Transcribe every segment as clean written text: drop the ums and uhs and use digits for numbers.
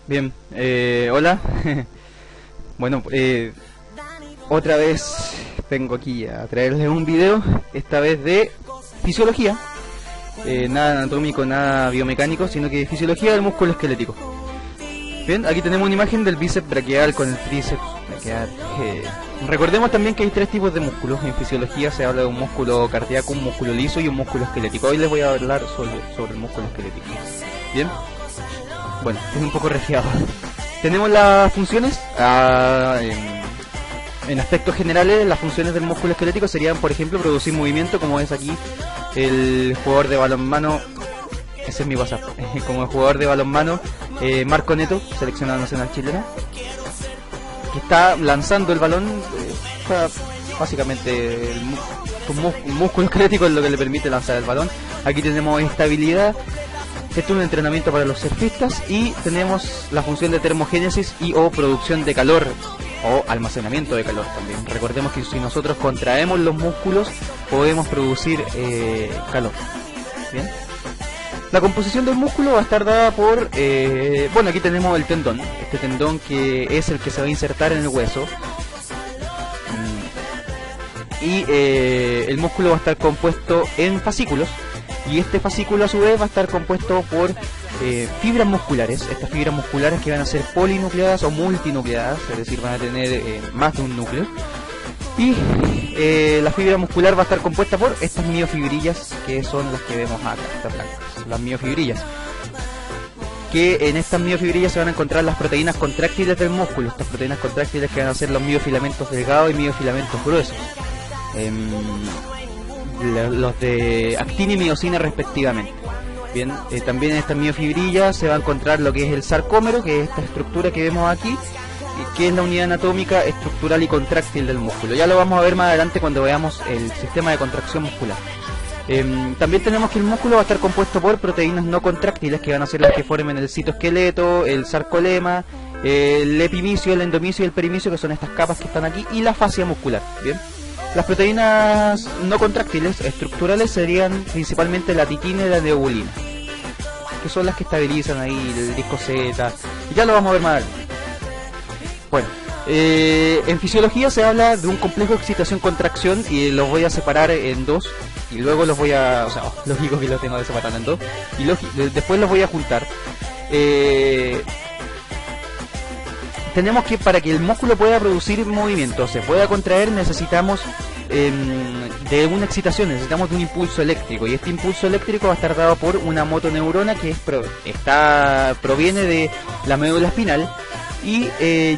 Bien, hola. Bueno, otra vez vengo aquí a traerles un video, esta vez de fisiología. Nada anatómico, nada biomecánico, sino que fisiología del músculo esquelético. Bien, aquí tenemos una imagen del bíceps braquial con el tríceps braquial. Recordemos también que hay tres tipos de músculos. En fisiología se habla de un músculo cardíaco, un músculo liso y un músculo esquelético. Hoy les voy a hablar sobre el músculo esquelético. Bien, bueno, es un poco resfriado. Tenemos las funciones. En aspectos generales, las funciones del músculo esquelético serían, por ejemplo, producir movimiento, como es aquí el jugador de balonmano. Ese es mi WhatsApp. Como el jugador de balonmano Marco Neto, seleccionado nacional chileno, que está lanzando el balón. Básicamente un músculo esquelético es lo que le permite lanzar el balón. Aquí tenemos estabilidad. Esto es un entrenamiento para los surfistas. Y tenemos la función de termogénesis y o producción de calor o almacenamiento de calor también. Recordemos que si nosotros contraemos los músculos podemos producir calor. Bien. La composición del músculo va a estar dada por, bueno, aquí tenemos el tendón. Este tendón que es el que se va a insertar en el hueso. Y el músculo va a estar compuesto en fascículos. Y este fascículo a su vez va a estar compuesto por fibras musculares. Estas fibras musculares que van a ser polinucleadas o multinucleadas, es decir, van a tener más de un núcleo. Y la fibra muscular va a estar compuesta por estas miofibrillas, que son las que vemos acá, estas blancas, las miofibrillas. Que en estas miofibrillas se van a encontrar las proteínas contráctiles del músculo. Estas proteínas contráctiles que van a ser los miofilamentos delgados y miofilamentos gruesos. Los de actina y miocina respectivamente. Bien, también en estas miofibrillas se va a encontrar lo que es el sarcómero, que es esta estructura que vemos aquí, que es la unidad anatómica, estructural y contráctil del músculo. Ya lo vamos a ver más adelante cuando veamos el sistema de contracción muscular. También tenemos que el músculo va a estar compuesto por proteínas no contráctiles, que van a ser las que formen el citoesqueleto, el sarcolema, el epimicio, el endomicio y el perimicio, que son estas capas que están aquí, y la fascia muscular. Bien. Las proteínas no contráctiles estructurales serían principalmente la titina y la neobulina, que son las que estabilizan ahí el disco Z, y ya lo vamos a ver más adelante. Bueno, en fisiología se habla de un complejo de excitación-contracción y los voy a separar en dos, y luego los voy a, o sea, lógico que los tengo que separar en dos, y después los voy a juntar. Tenemos que, para que el músculo pueda producir movimiento, se pueda contraer, necesitamos de una excitación, necesitamos de un impulso eléctrico, y este impulso eléctrico va a estar dado por una motoneurona que proviene de la médula espinal y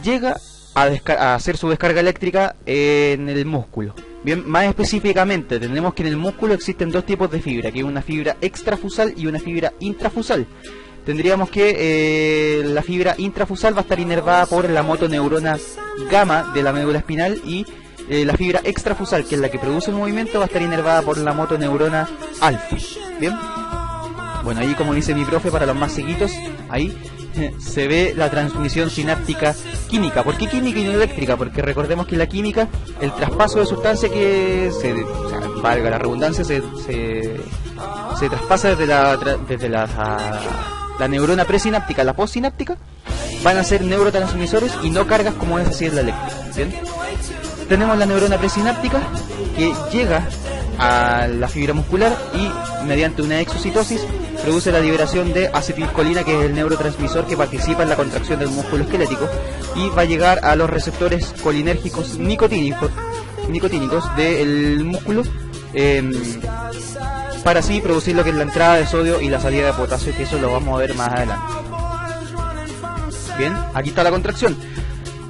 llega a hacer su descarga eléctrica en el músculo. Bien, más específicamente tenemos que en el músculo existen dos tipos de fibra, que es una fibra extrafusal y una fibra intrafusal. Tendríamos que la fibra intrafusal va a estar inervada por la motoneurona gamma de la médula espinal, y la fibra extrafusal, que es la que produce el movimiento, va a estar inervada por la motoneurona alfa. Bien, bueno, ahí como dice mi profe, para los más seguidos, ahí se ve la transmisión sináptica química. ¿Por qué química y no eléctrica? Porque recordemos que la química, el traspaso de sustancia que valga la redundancia, se traspasa desde la neurona presináptica a la postsináptica, van a ser neurotransmisores y no cargas como es así en la eléctrica. ¿Bien? Tenemos la neurona presináptica que llega a la fibra muscular y mediante una exocitosis produce la liberación de acetilcolina, que es el neurotransmisor que participa en la contracción del músculo esquelético, y va a llegar a los receptores colinérgicos nicotínicos del músculo, para así producir lo que es la entrada de sodio y la salida de potasio, que eso lo vamos a ver más adelante. Bien, aquí está la contracción.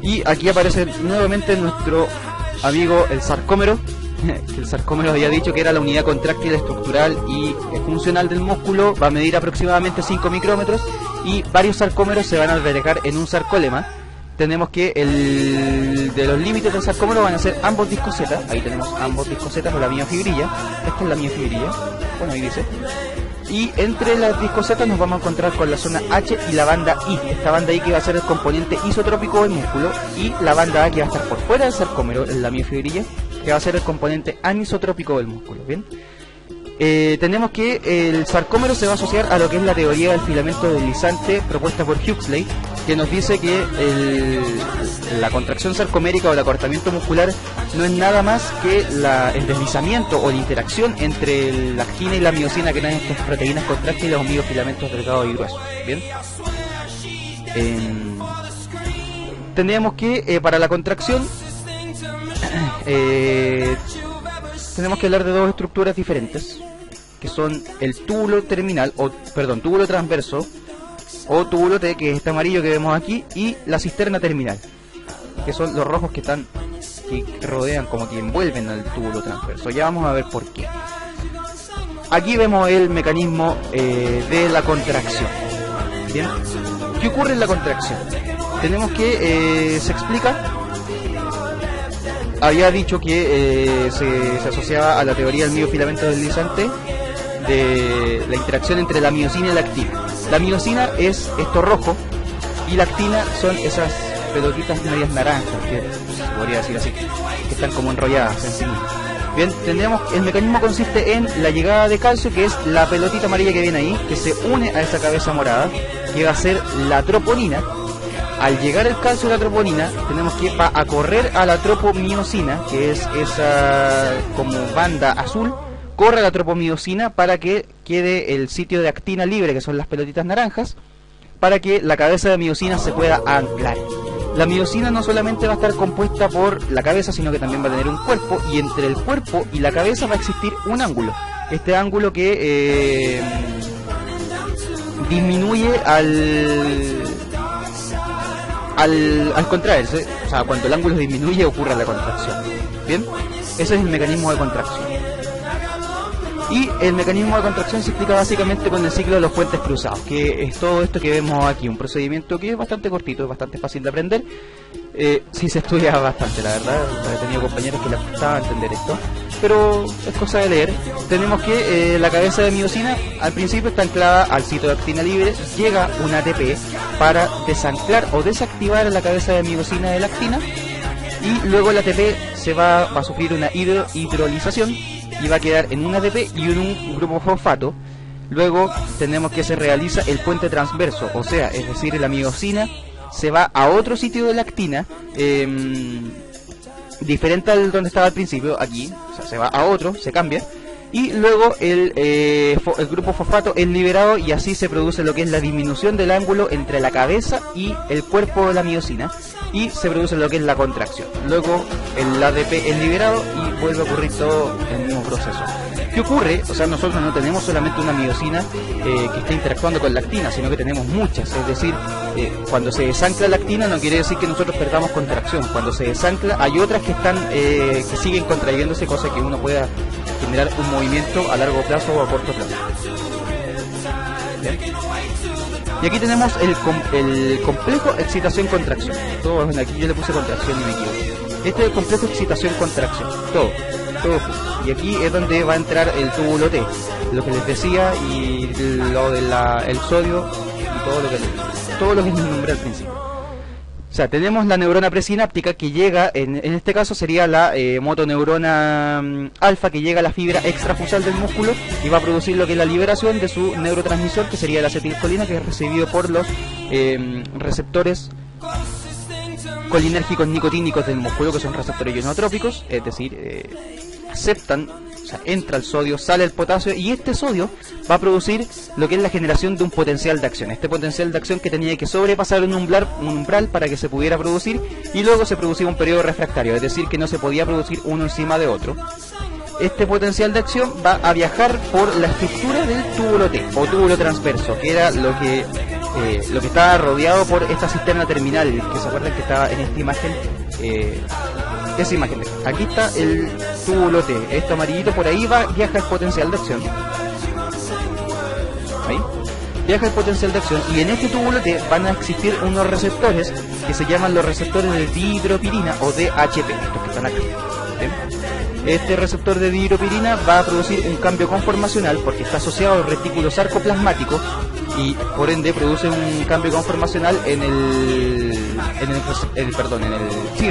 Y aquí aparece nuevamente nuestro amigo el sarcómero. El sarcómero había dicho que era la unidad contráctil, estructural y funcional del músculo. Va a medir aproximadamente 5 micrómetros y varios sarcómeros se van a albergar en un sarcólema. Tenemos que de los límites del sarcómero van a ser ambos discos Z. Ahí tenemos ambos discos Z con la miofibrilla. Esta es la miofibrilla, bueno, ahí dice. Y entre las discos Z nos vamos a encontrar con la zona H y la banda I. Esta banda I que va a ser el componente isotrópico del músculo, y la banda A que va a estar por fuera del sarcómero, en la miofibrilla, que va a ser el componente anisotrópico del músculo. Bien, tenemos que el sarcómero se va a asociar a lo que es la teoría del filamento deslizante propuesta por Huxley, que nos dice que la contracción sarcomérica o el acortamiento muscular no es nada más que el deslizamiento o la interacción entre la actina y la miosina, que eran estas proteínas contráctiles o miofilamentos delgados y gruesos. Bien, tendríamos que para la contracción tenemos que hablar de dos estructuras diferentes, que son el túbulo terminal, túbulo transverso o túbulo T, que es este amarillo que vemos aquí, y la cisterna terminal, que son los rojos que rodean, como que envuelven al túbulo transverso. Ya vamos a ver por qué. Aquí vemos el mecanismo de la contracción. Bien, ¿qué ocurre en la contracción? Tenemos que se explica. Había dicho que se asociaba a la teoría del miofilamento deslizante, de la interacción entre la miosina y la actina. La miosina es esto rojo y la actina son esas pelotitas medias naranjas, que se podría decir así, que están como enrolladas en sí mismas. Bien, el mecanismo consiste en la llegada de calcio, que es la pelotita amarilla que viene ahí, que se une a esa cabeza morada, que va a ser la troponina. Al llegar el calcio y la troponina, tenemos que a correr a la tropomiosina, que es esa como banda azul, corre a la tropomiosina para que quede el sitio de actina libre, que son las pelotitas naranjas, para que la cabeza de miosina se pueda anclar. La miosina no solamente va a estar compuesta por la cabeza, sino que también va a tener un cuerpo, y entre el cuerpo y la cabeza va a existir un ángulo. Este ángulo que disminuye al contraerse, o sea, cuando el ángulo disminuye ocurre la contracción. Bien, ese es el mecanismo de contracción. Y el mecanismo de contracción se explica básicamente con el ciclo de los puentes cruzados, que es todo esto que vemos aquí, un procedimiento que es bastante cortito, es bastante fácil de aprender. Sí se estudia bastante, la verdad, he tenido compañeros que les costaba entender esto, pero es cosa de leer. Tenemos que la cabeza de miosina al principio está anclada al sitio de actina libre, llega una ATP para desanclar o desactivar la cabeza de miosina de la actina, y luego la ATP va a sufrir una hidrolización y va a quedar en un ATP y en un grupo fosfato. Luego tenemos que se realiza el puente transverso, o sea, es decir, la miosina se va a otro sitio de la actina, diferente al donde estaba al principio, aquí, o sea, se va a otro, se cambia, y luego el grupo fosfato es liberado, y así se produce lo que es la disminución del ángulo entre la cabeza y el cuerpo de la miosina, y se produce lo que es la contracción. Luego el ADP es liberado y vuelve a ocurrir todo el mismo proceso. ¿Qué ocurre? O sea, nosotros no tenemos solamente una miosina que está interactuando con la actina, sino que tenemos muchas. Es decir, cuando se desancla la actina no quiere decir que nosotros perdamos contracción. Cuando se desancla hay otras que están que siguen contrayéndose, cosa que uno pueda generar un movimiento a largo plazo o a corto plazo. ¿Bien? Y aquí tenemos el complejo excitación-contracción. Aquí yo le puse contracción y me equivoqué. Este es el complejo excitación-contracción. Todo. Y aquí es donde va a entrar el túbulo T, lo que les decía, y lo del el sodio y todo lo que les nombré al principio. O sea, tenemos la neurona presináptica que llega, en este caso sería la motoneurona alfa, que llega a la fibra extrafusal del músculo y va a producir lo que es la liberación de su neurotransmisor, que sería la acetilcolina, que es recibido por los receptores colinérgicos nicotínicos del músculo, que son receptores ionotrópicos, es decir, aceptan, o sea, entra el sodio, sale el potasio, y este sodio va a producir lo que es la generación de un potencial de acción. Este potencial de acción que tenía que sobrepasar un umbral para que se pudiera producir, y luego se producía un periodo refractario, es decir, que no se podía producir uno encima de otro. Este potencial de acción va a viajar por la estructura del túbulo T o túbulo transverso, que era lo que estaba rodeado por esta cisterna terminal, que se acuerdan que estaba en esta imagen. Esa imagen, aquí está el túbulo T, esto amarillito, por ahí viaja el potencial de acción. Ahí viaja el potencial de acción, y en este túbulo T van a existir unos receptores que se llaman los receptores de dihidropirina o DHP, estos que están acá. ¿Ven? Este receptor de dihidropirina va a producir un cambio conformacional porque está asociado al retículo sarcoplasmático, y por ende produce un cambio conformacional en el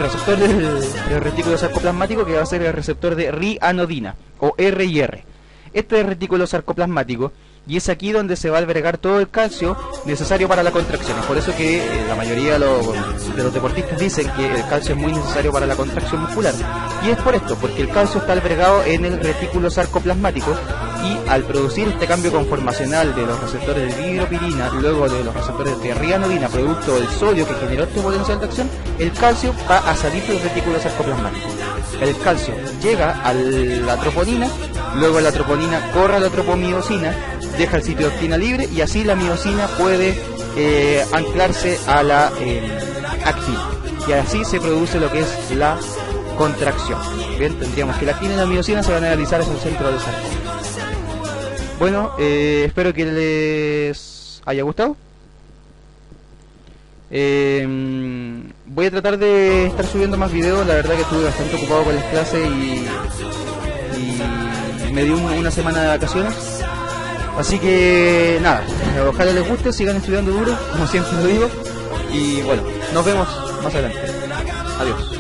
receptor del retículo sarcoplasmático, que va a ser el receptor de rianodina o RIR. Este retículo sarcoplasmático y es aquí donde se va a albergar todo el calcio necesario para la contracción. Es por eso que la mayoría de los deportistas dicen que el calcio es muy necesario para la contracción muscular, y es por esto, porque el calcio está albergado en el retículo sarcoplasmático, y al producir este cambio conformacional de los receptores de dihidropirina, luego de los receptores de rianodina, producto del sodio que generó este potencial de acción, el calcio va a salir del retículo sarcoplasmático. El calcio llega a la troponina, luego la troponina corre a la tropomiosina, deja el sitio de actina libre, y así la miosina puede anclarse a la actina, y así se produce lo que es la contracción. Bien, tendríamos que la actina y la miosina se van a analizar en el centro del sarcoma. Bueno, espero que les haya gustado. Voy a tratar de estar subiendo más videos. La verdad que estuve bastante ocupado con las clases y me di una semana de vacaciones. Así que nada, ojalá les guste, sigan estudiando duro, como siempre lo digo. Y bueno, nos vemos más adelante. Adiós.